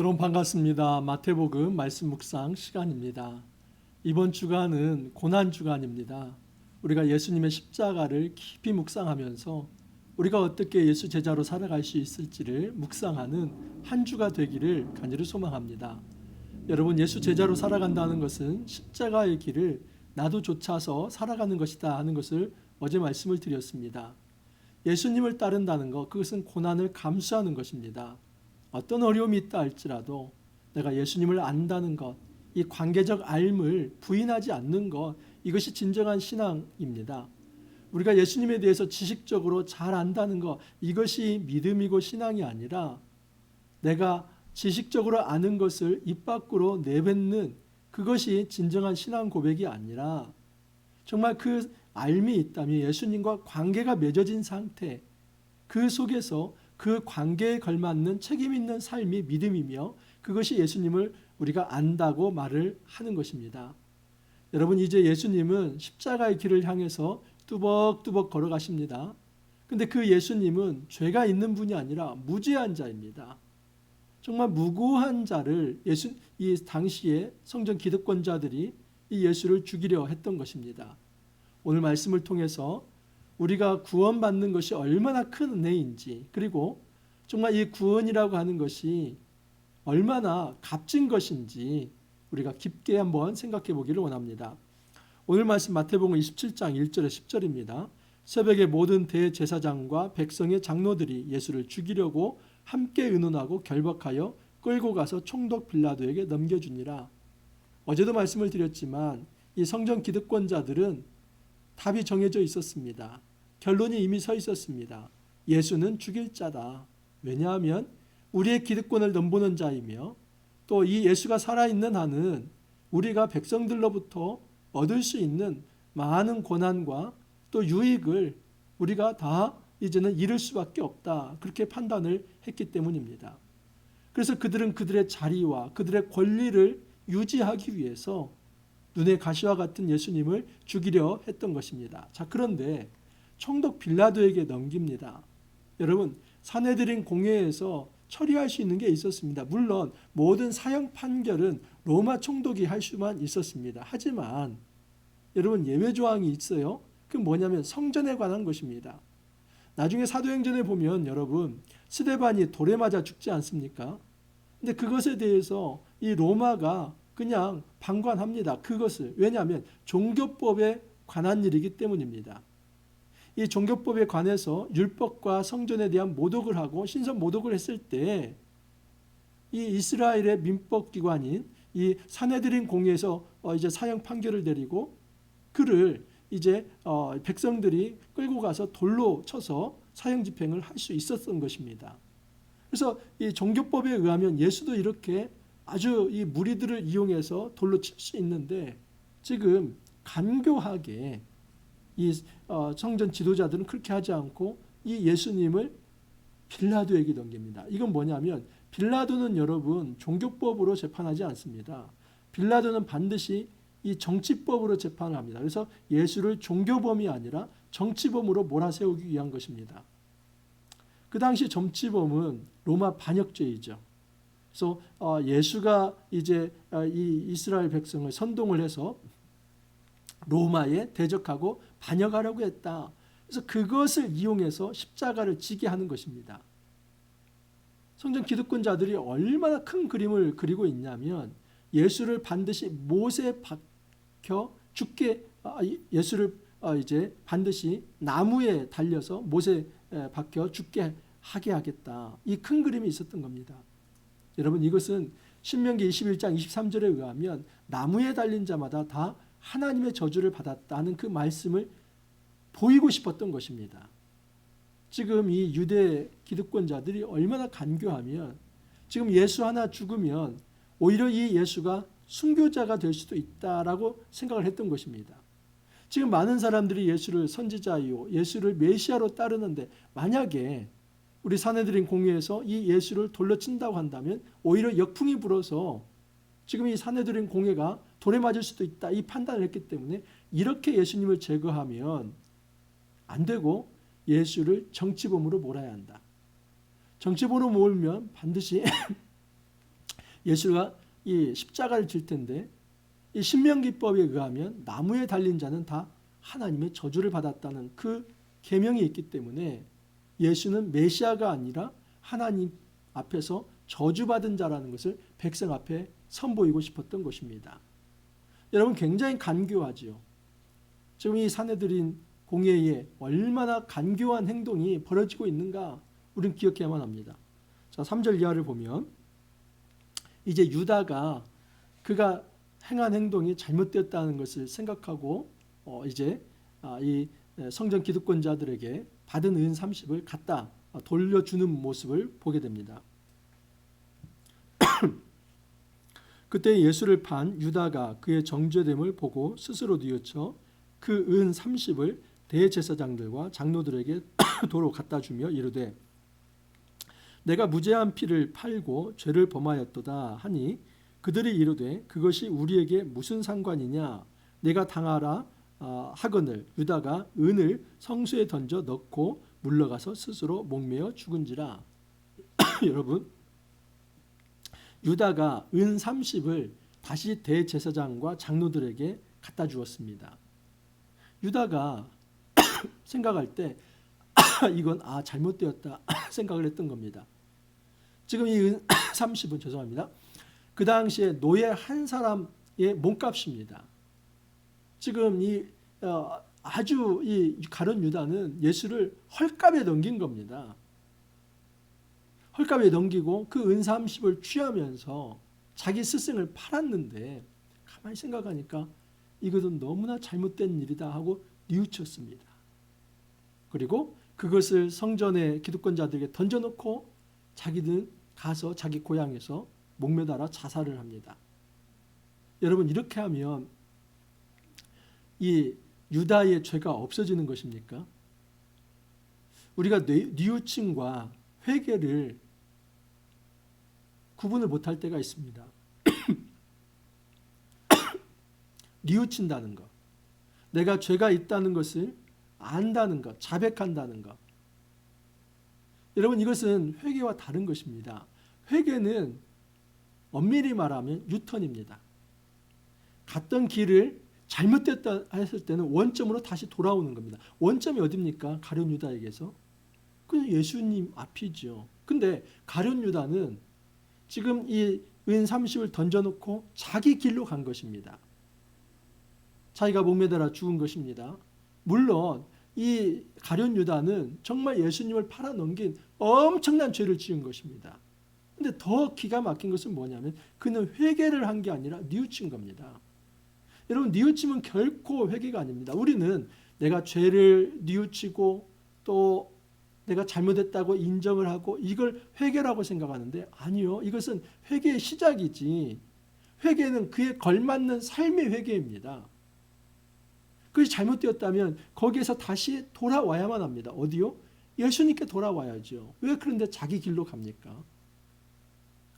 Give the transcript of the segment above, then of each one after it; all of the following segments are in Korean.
여러분 반갑습니다. 마태복음 말씀 묵상 시간입니다. 이번 주간은 고난 주간입니다. 우리가 예수님의 십자가를 깊이 묵상하면서 우리가 어떻게 예수 제자로 살아갈 수 있을지를 묵상하는 한 주가 되기를 간절히 소망합니다. 여러분, 예수 제자로 살아간다는 것은 십자가의 길을 나도 쫓아서 살아가는 것이다 하는 것을 어제 말씀을 드렸습니다. 예수님을 따른다는 것, 그것은 고난을 감수하는 것입니다. 어떤 어려움이 있다 할지라도 내가 예수님을 안다는 것, 이 관계적 알을 부인하지 않는 것, 이것이 진정한 신앙입니다. 우리가 예수님에 대해서 지식적으로 잘 안다는 것, 이것이 믿음이고 신앙이 아니라 내가 지식적으로 아는 것을 입 밖으로 내뱉는 그것이 진정한 신앙 고백이 아니라 정말 그 알미 있다면 예수님과 관계가 맺어진 상태, 그 속에서 그 관계에 걸맞는 책임 있는 삶이 믿음이며 그것이 예수님을 우리가 안다고 말을 하는 것입니다. 여러분, 이제 예수님은 십자가의 길을 향해서 뚜벅뚜벅 걸어가십니다. 근데 그 예수님은 죄가 있는 분이 아니라 무죄한 자입니다. 정말 무고한 자를 이 당시에 성전 기득권자들이 이 예수를 죽이려 했던 것입니다. 오늘 말씀을 통해서 우리가 구원받는 것이 얼마나 큰 은혜인지, 그리고 정말 이 구원이라고 하는 것이 얼마나 값진 것인지 우리가 깊게 한번 생각해 보기를 원합니다. 오늘 말씀 마태복음 27장 1절에 10절입니다. 새벽에 모든 대제사장과 백성의 장로들이 예수를 죽이려고 함께 의논하고 결박하여 끌고 가서 총독 빌라도에게 넘겨주니라. 어제도 말씀을 드렸지만 이 성전 기득권자들은 답이 정해져 있었습니다. 결론이 이미 서 있었습니다. 예수는 죽일 자다. 왜냐하면 우리의 기득권을 넘보는 자이며 또 이 예수가 살아있는 한은 우리가 백성들로부터 얻을 수 있는 많은 고난과 또 유익을 우리가 다 이제는 잃을 수밖에 없다. 그렇게 판단을 했기 때문입니다. 그래서 그들은 그들의 자리와 그들의 권리를 유지하기 위해서 눈의 가시와 같은 예수님을 죽이려 했던 것입니다. 자, 그런데 총독 빌라도에게 넘깁니다. 여러분, 산헤드린 공회에서 처리할 수 있는 게 있었습니다. 물론 모든 사형 판결은 로마 총독이 할 수만 있었습니다. 하지만 여러분, 예외 조항이 있어요. 그 뭐냐면 성전에 관한 것입니다. 나중에 사도행전에 보면 여러분, 스데반이 돌에 맞아 죽지 않습니까? 근데 그것에 대해서 이 로마가 그냥 방관합니다. 그것을. 왜냐하면 종교법에 관한 일이기 때문입니다. 이 종교법에 관해서 율법과 성전에 대한 모독을 하고 신선 모독을 했을 때 이 이스라엘의 민법기관인 이 산헤드린 공회에서 이제 사형 판결을 내리고 그를 이제 백성들이 끌고 가서 돌로 쳐서 사형 집행을 할 수 있었던 것입니다. 그래서 이 종교법에 의하면 예수도 이렇게 아주 이 무리들을 이용해서 돌로 칠 수 있는데 지금 간교하게 이 성전 지도자들은 그렇게 하지 않고 이 예수님을 빌라도에게 넘깁니다. 이건 뭐냐면 빌라도는 여러분 종교법으로 재판하지 않습니다. 빌라도는 반드시 이 정치법으로 재판을 합니다. 그래서 예수를 종교범이 아니라 정치범으로 몰아세우기 위한 것입니다. 그 당시 정치범은 로마 반역죄이죠. 그래서 예수가 이제 이 이스라엘 백성을 선동을 해서 로마에 대적하고 반역하려고 했다. 그래서 그것을 이용해서 십자가를 지게 하는 것입니다. 성전 기득권자들이 얼마나 큰 그림을 그리고 있냐면 예수를 반드시 못에 박혀 죽게 예수를 이제 반드시 나무에 달려서 못에 박혀 죽게 하게 하겠다. 이 큰 그림이 있었던 겁니다. 여러분, 이것은 신명기 21장 23절에 의하면 나무에 달린 자마다 다 하나님의 저주를 받았다는 그 말씀을 보이고 싶었던 것입니다. 지금 이 유대 기득권자들이 얼마나 간교하면 지금 예수 하나 죽으면 오히려 이 예수가 순교자가 될 수도 있다라고 생각을 했던 것입니다. 지금 많은 사람들이 예수를 선지자이요 예수를 메시아로 따르는데 만약에 우리 산헤드린 공회에서 이 예수를 돌로 친다고 한다면 오히려 역풍이 불어서 지금 이 산헤드린 공회가 돌에 맞을 수도 있다 이 판단을 했기 때문에 이렇게 예수님을 제거하면 안 되고 예수를 정치범으로 몰아야 한다. 정치범으로 몰면 반드시 예수가 이 십자가를 질 텐데 이 신명기법에 의하면 나무에 달린 자는 다 하나님의 저주를 받았다는 그 계명이 있기 때문에 예수는 메시아가 아니라 하나님 앞에서 저주받은 자라는 것을 백성 앞에 선보이고 싶었던 것입니다. 여러분 굉장히 간교하지요. 지금 이 사내들인 공회에 얼마나 간교한 행동이 벌어지고 있는가 우리는 기억해야만 합니다. 자, 3절 이하를 보면 이제 유다가 그가 행한 행동이 잘못되었다는 것을 생각하고 이제 이 성전 기득권자들에게 받은 은 30을 갖다 돌려주는 모습을 보게 됩니다. 그때 예수를 판 유다가 그의 정죄됨을 보고 스스로 뉘우쳐 그 은 30을 대제사장들과 장로들에게 도로 갖다 주며 이르되 내가 무죄한 피를 팔고 죄를 범하였도다 하니 그들이 이르되 그것이 우리에게 무슨 상관이냐 내가 당하라 하거늘 유다가 은을 성수에 던져 넣고 물러가서 스스로 목매어 죽은지라. 여러분 유다가 은 30을 다시 대제사장과 장로들에게 갖다 주었습니다. 유다가 생각할 때 이건 잘못되었다 생각을 했던 겁니다. 지금 이 은 30은 죄송합니다. 그 당시에 노예 한 사람의 몸값입니다. 지금 이 아주 이 가룟 유다는 예수를 헐값에 넘긴 겁니다. 헐값에 넘기고 그 은 30을 취하면서 자기 스승을 팔았는데 가만히 생각하니까 이것은 너무나 잘못된 일이다 하고 뉘우쳤습니다. 그리고 그것을 성전의 기득권자들에게 던져놓고 자기는 가서 자기 고향에서 목매달아 자살을 합니다. 여러분 이렇게 하면 이 유다의 죄가 없어지는 것입니까? 우리가 뉘우침과 회개를 구분을 못할 때가 있습니다. 뉘우친다는 것, 내가 죄가 있다는 것을 안다는 것, 자백한다는 것. 여러분 이것은 회개와 다른 것입니다. 회개는 엄밀히 말하면 유턴입니다. 갔던 길을 잘못됐다 했을 때는 원점으로 다시 돌아오는 겁니다. 원점이 어디입니까? 가룟 유다에게서 그냥 예수님 앞이죠. 근데 가룟 유다는 지금 이 은 30을 던져놓고 자기 길로 간 것입니다. 자기가 목매달아 죽은 것입니다. 물론 이 가룟 유다는 정말 예수님을 팔아넘긴 엄청난 죄를 지은 것입니다. 근데 더 기가 막힌 것은 뭐냐면 그는 회개를 한 게 아니라 뉘우친 겁니다. 여러분 뉘우침은 결코 회개가 아닙니다. 우리는 내가 죄를 뉘우치고 또 내가 잘못했다고 인정을 하고 이걸 회개라고 생각하는데 아니요. 이것은 회개의 시작이지. 회개는 그에 걸맞는 삶의 회개입니다. 그것이 잘못되었다면 거기에서 다시 돌아와야만 합니다. 어디요? 예수님께 돌아와야죠. 왜 그런데 자기 길로 갑니까?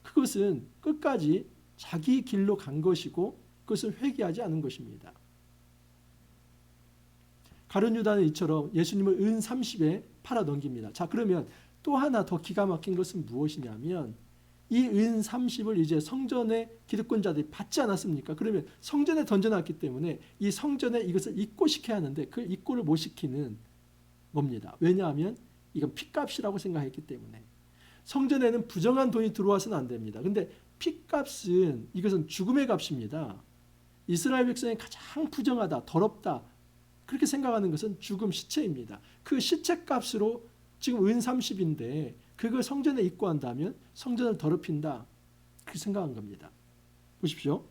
그것은 끝까지 자기 길로 간 것이고 그것을 회개하지 않은 것입니다. 가룟 유다는 이처럼 예수님을 은 30에 팔아 넘깁니다. 자, 그러면 또 하나 더 기가 막힌 것은 무엇이냐면 이 은 30을 이제 성전의 기득권자들이 받지 않았습니까? 그러면 성전에 던져놨기 때문에 이 성전에 이것을 입고시켜야 하는데 그 입고를 못 시키는 겁니다. 왜냐하면 이건 핏값이라고 생각했기 때문에 성전에는 부정한 돈이 들어와서는 안 됩니다. 근데 핏값은 이것은 죽음의 값입니다. 이스라엘 백성이 가장 부정하다, 더럽다 그렇게 생각하는 것은 죽음 시체입니다. 그 시체값으로 지금 은 30인데 그걸 성전에 입고한다면 성전을 더럽힌다 그렇게 생각한 겁니다. 보십시오.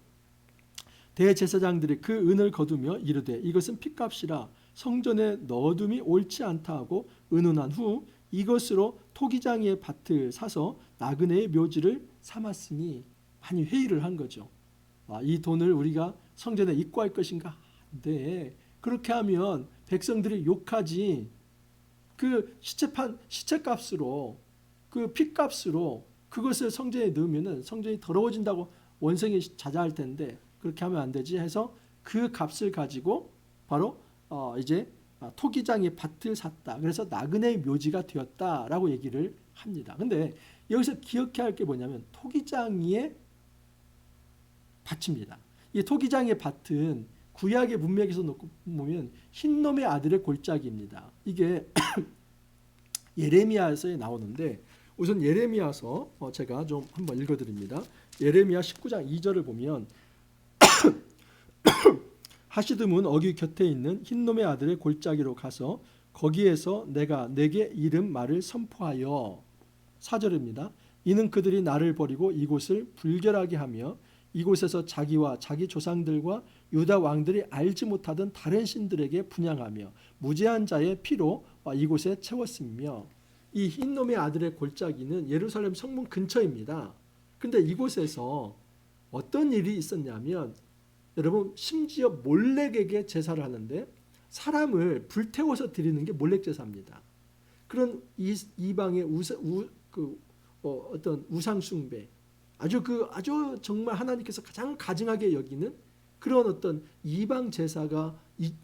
대제사장들이 그 은을 거두며 이르되 이것은 핏값이라 성전에 넣어둠이 옳지 않다 하고 의논한 후 이것으로 토기장이의 밭을 사서 나그네의 묘지를 삼았으니 많이 회의를 한 거죠. 이 돈을 우리가 성전에 입고할 것인가? 네. 그렇게 하면 백성들이 욕하지. 그 시체값으로 그 핏값으로 그것을 성전에 넣으면은 성전이 더러워진다고 원성이 자자할 텐데 그렇게 하면 안 되지 해서 그 값을 가지고 바로 이제 토기장의 밭을 샀다. 그래서 나그네의 묘지가 되었다라고 얘기를 합니다. 근데 여기서 기억해야 할 게 뭐냐면 토기장이의 밭입니다. 이 토기장의 밭은 구약의 문맥에서 놓고 보면 흰놈의 아들의 골짜기입니다. 이게 예레미야서에 나오는데 우선 예레미야서 제가 좀 한번 읽어드립니다. 예레미야 19장 2절을 보면 하시드문 어귀 곁에 있는 흰놈의 아들의 골짜기로 가서 거기에서 내가 내게 이름 말을 선포하여 4절입니다. 이는 그들이 나를 버리고 이곳을 불결하게 하며 이곳에서 자기와 자기 조상들과 유다 왕들이 알지 못하던 다른 신들에게 분향하며 무죄한 자의 피로 이곳에 채웠으며 이 흰놈의 아들의 골짜기는 예루살렘 성문 근처입니다. 그런데 이곳에서 어떤 일이 있었냐면 여러분 심지어 몰렉에게 제사를 하는데 사람을 불태워서 드리는 게 몰렉 제사입니다. 그런 이방의 어떤 우상 숭배 아주 정말 하나님께서 가장 가증하게 여기는 그런 어떤 이방 제사가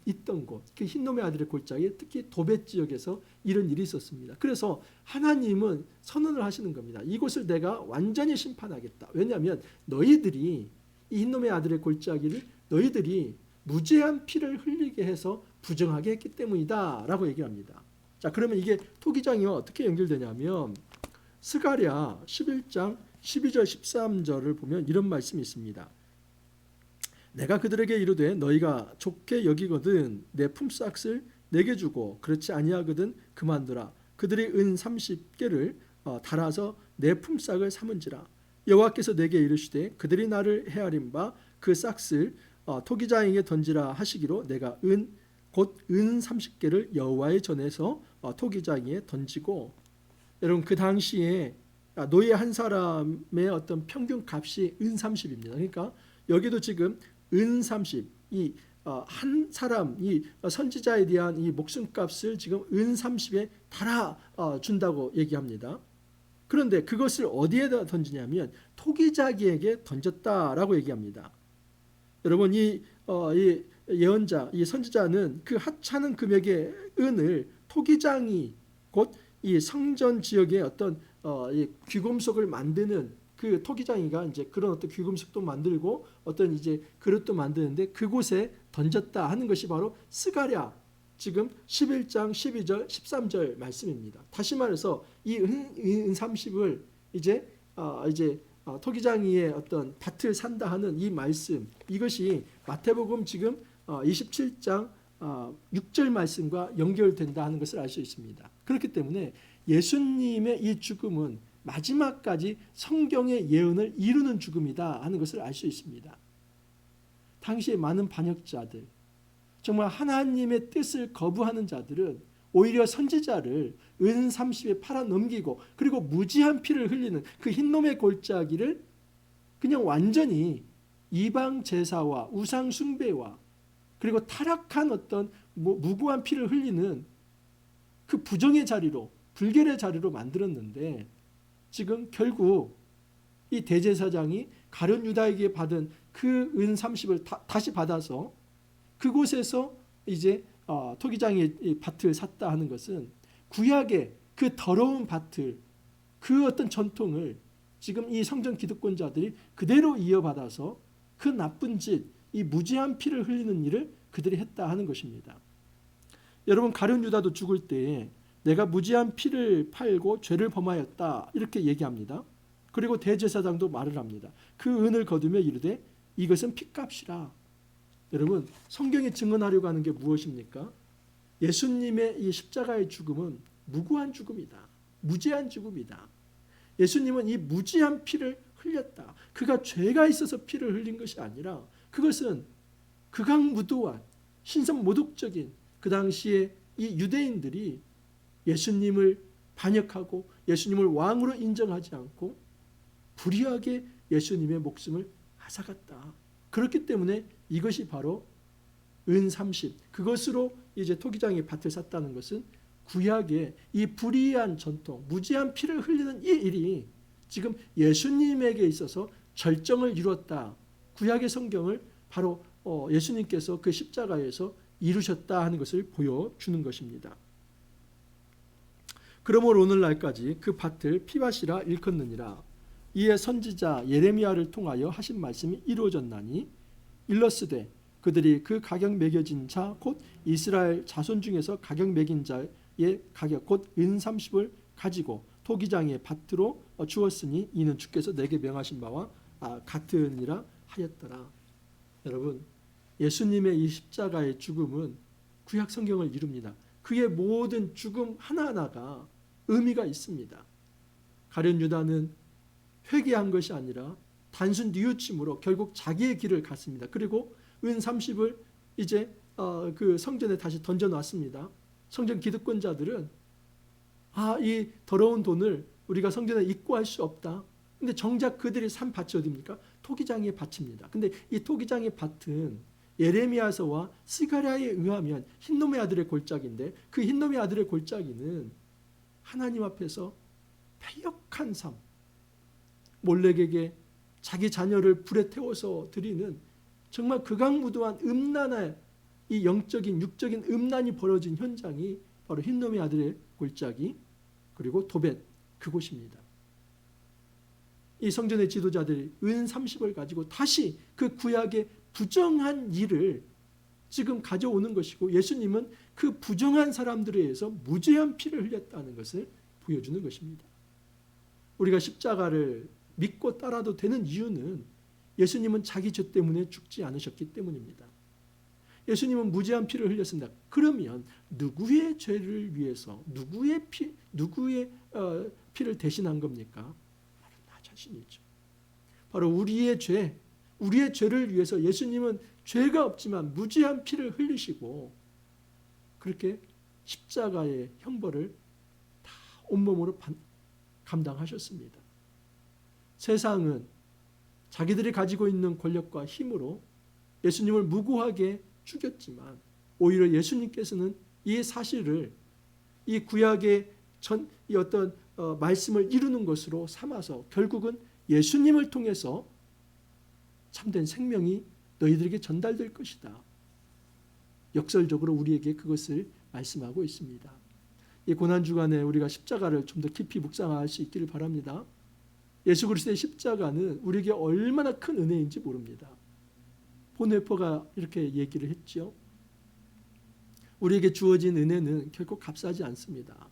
있던 곳, 그 흰놈의 아들의 골짜기, 특히 도벳 지역에서 이런 일이 있었습니다. 그래서 하나님은 선언을 하시는 겁니다. 이곳을 내가 완전히 심판하겠다. 왜냐하면 너희들이 이 흰놈의 아들의 골짜기를 너희들이 무죄한 피를 흘리게 해서 부정하게 했기 때문이다 라고 얘기합니다. 자, 그러면 이게 토기장이와 어떻게 연결되냐면 스가랴 11장 12절 13절을 보면 이런 말씀이 있습니다. 내가 그들에게 이르되 너희가 좋게 여기거든 내 품삯을 내게 주고 그렇지 아니하거든 그만두라. 그들이 은 30개를 달아서 내 품삯을 삼은지라. 여호와께서 내게 이르시되 그들이 나를 헤아린 바 그 싹을 토기장에게 던지라 하시기로 내가 곧 은 30개를 여호와의 전에서 토기장에 던지고. 여러분 그 당시에 노예 한 사람의 어떤 평균 값이 은 30입니다. 그러니까 여기도 지금 은 30, 이 한 사람 이 선지자에 대한 이 목숨값을 지금 은 30에 달아 준다고 얘기합니다. 그런데 그것을 어디에다 던지냐면 토기자기에게 던졌다라고 얘기합니다. 여러분 이 예언자, 이 선지자는 그 하찮은 금액의 은을 토기장이 곧 이 성전 지역의 어떤 이 귀금속을 만드는 그 토기장이가 이제 그런 어떤 귀금속도 만들고 어떤 이제 그릇도 만드는데 그곳에 던졌다 하는 것이 바로 스가랴 지금 11장 12절 13절 말씀입니다. 다시 말해서 이 은 30을 이제 토기장이의 어떤 밭을 산다 하는 이 말씀, 이것이 마태복음 지금 27장 6절 말씀과 연결된다 하는 것을 알 수 있습니다. 그렇기 때문에 예수님의 이 죽음은 마지막까지 성경의 예언을 이루는 죽음이다 하는 것을 알 수 있습니다. 당시에 많은 반역자들, 정말 하나님의 뜻을 거부하는 자들은 오히려 선지자를 은 30에 팔아넘기고 그리고 무지한 피를 흘리는 그 흰놈의 골짜기를 그냥 완전히 이방 제사와 우상 숭배와 그리고 타락한 어떤 무고한 피를 흘리는 그 부정의 자리로, 불결의 자리로 만들었는데 지금 결국 이 대제사장이 가룟 유다에게 받은 그 은 30을 다시 받아서 그곳에서 이제 토기장의 밭을 샀다 하는 것은 구약의 그 더러운 밭을, 그 어떤 전통을 지금 이 성전 기득권자들이 그대로 이어받아서 그 나쁜 짓, 이 무지한 피를 흘리는 일을 그들이 했다 하는 것입니다. 여러분 가룟 유다도 죽을 때에 내가 무지한 피를 팔고 죄를 범하였다 이렇게 얘기합니다. 그리고 대제사장도 말을 합니다. 그 은을 거두며 이르되 이것은 피값이라. 여러분 성경이 증언하려고 하는 게 무엇입니까? 예수님의 이 십자가의 죽음은 무고한 죽음이다. 무죄한 죽음이다. 예수님은 이 무지한 피를 흘렸다. 그가 죄가 있어서 피를 흘린 것이 아니라 그것은 극악무도한 신선모독적인 그 당시에 이 유대인들이 예수님을 반역하고 예수님을 왕으로 인정하지 않고 불의하게 예수님의 목숨을 앗아갔다. 그렇기 때문에 이것이 바로 은 30, 그것으로 이제 토기장의 밭을 샀다는 것은 구약의 이 불의한 전통, 무지한 피를 흘리는 이 일이 지금 예수님에게 있어서 절정을 이루었다. 구약의 성경을 바로 예수님께서 그 십자가에서 이루셨다 하는 것을 보여주는 것입니다. 그러므로 오늘날까지 그 밭을 피밭이라 일컫느니라. 이에 선지자 예레미야를 통하여 하신 말씀이 이루어졌나니 일러스되 그들이 그 가격 매겨진 자 곧 이스라엘 자손 중에서 가격 매긴 자의 가격 곧 은 30을 가지고 토기장의 밭으로 주었으니 이는 주께서 내게 명하신 바와 같으니라 하였더라. 여러분, 예수님의 이 십자가의 죽음은 구약 성경을 이룹니다. 그의 모든 죽음 하나하나가 의미가 있습니다. 가룟 유다는 회개한 것이 아니라 단순 뉘우침으로 결국 자기의 길을 갔습니다. 그리고 은 30을 이제 그 성전에 다시 던져놨습니다. 성전 기득권자들은 이 더러운 돈을 우리가 성전에 입고할 수 없다. 근데 정작 그들이 산 밭이 어디입니까? 토기장의 밭입니다. 근데 이 토기장의 밭은 예레미야서와 스가랴에 의하면 흰놈의 아들의 골짜기인데 그 흰놈의 아들의 골짜기는 하나님 앞에서 패역한 삶, 몰렉에게 자기 자녀를 불에 태워서 드리는 정말 극악무도한 음란의 이 영적인 육적인 음란이 벌어진 현장이 바로 흰놈의 아들의 골짜기 그리고 도벳 그곳입니다. 이 성전의 지도자들이 은 30을 가지고 다시 그 구약의 부정한 일을 지금 가져오는 것이고 예수님은 그 부정한 사람들에 의해서 무죄한 피를 흘렸다는 것을 보여주는 것입니다. 우리가 십자가를 믿고 따라도 되는 이유는 예수님은 자기 죄 때문에 죽지 않으셨기 때문입니다. 예수님은 무죄한 피를 흘렸습니다. 그러면 누구의 죄를 위해서 누구의 피를 대신한 겁니까? 바로 나 자신이죠. 바로 우리의 죄를 위해서 예수님은 죄가 없지만 무죄한 피를 흘리시고 그렇게 십자가의 형벌을 다 온몸으로 감당하셨습니다. 세상은 자기들이 가지고 있는 권력과 힘으로 예수님을 무고하게 죽였지만 오히려 예수님께서는 이 사실을 이 구약의 이 어떤 말씀을 이루는 것으로 삼아서 결국은 예수님을 통해서 참된 생명이 너희들에게 전달될 것이다. 역설적으로 우리에게 그것을 말씀하고 있습니다. 이 고난주간에 우리가 십자가를 좀 더 깊이 묵상할 수 있기를 바랍니다. 예수 그리스도의 십자가는 우리에게 얼마나 큰 은혜인지 모릅니다. 본회퍼가 이렇게 얘기를 했죠. 우리에게 주어진 은혜는 결코 값싸지 않습니다.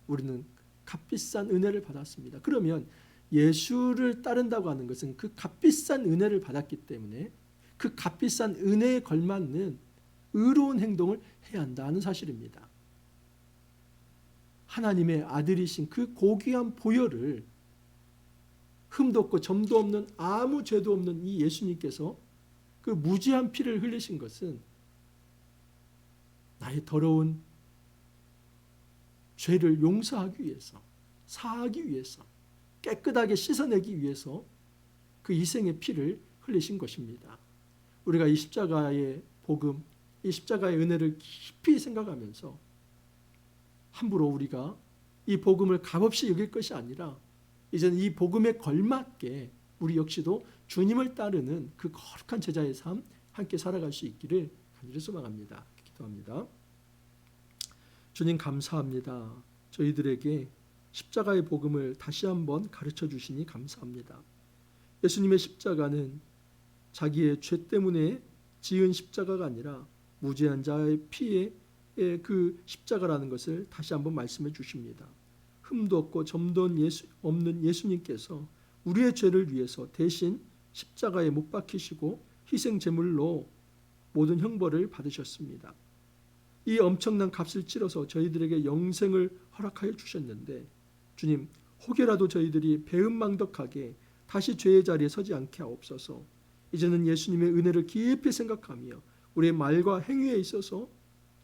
우리는 값비싼 은혜를 받았습니다. 그러면 예수를 따른다고 하는 것은 그 값비싼 은혜를 받았기 때문에 그 값비싼 은혜에 걸맞는 의로운 행동을 해야 한다는 사실입니다. 하나님의 아들이신 그 고귀한 보혈을 흠도 없고 점도 없는 아무 죄도 없는 이 예수님께서 그 무지한 피를 흘리신 것은 나의 더러운 죄를 용서하기 위해서, 사하기 위해서, 깨끗하게 씻어내기 위해서 그 희생의 피를 흘리신 것입니다. 우리가 이 십자가의 복음, 이 십자가의 은혜를 깊이 생각하면서 함부로 우리가 이 복음을 값없이 여길 것이 아니라 이제는 이 복음에 걸맞게 우리 역시도 주님을 따르는 그 거룩한 제자의 삶 함께 살아갈 수 있기를 간절히 소망합니다. 기도합니다. 주님 감사합니다. 저희들에게 십자가의 복음을 다시 한번 가르쳐 주시니 감사합니다. 예수님의 십자가는 자기의 죄 때문에 지은 십자가가 아니라 무죄한 자의 피의 그 십자가라는 것을 다시 한번 말씀해 주십니다. 흠도 없고 점도 없는 예수님께서 우리의 죄를 위해서 대신 십자가에 못 박히시고 희생 제물로 모든 형벌을 받으셨습니다. 이 엄청난 값을 치러서 저희들에게 영생을 허락하여 주셨는데 주님, 혹여라도 저희들이 배은망덕하게 다시 죄의 자리에 서지 않게 하옵소서. 이제는 예수님의 은혜를 깊이 생각하며 우리의 말과 행위에 있어서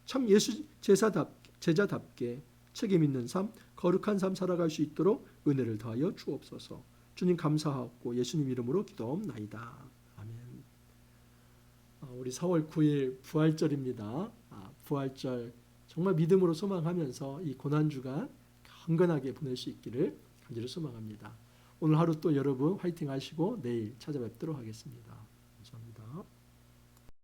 참 예수 제자답게 책임 있는 삶, 거룩한 삶 살아갈 수 있도록 은혜를 더하여 주옵소서. 주님 감사하고 예수님 이름으로 기도옵나이다. 아멘. 우리 4월 9일 부활절입니다. 부활절 정말 믿음으로 소망하면서 이 고난주간 건강하게 보낼 수 있기를 간절히 소망합니다. 오늘 하루 또 여러분 화이팅 하시고 내일 찾아뵙도록 하겠습니다.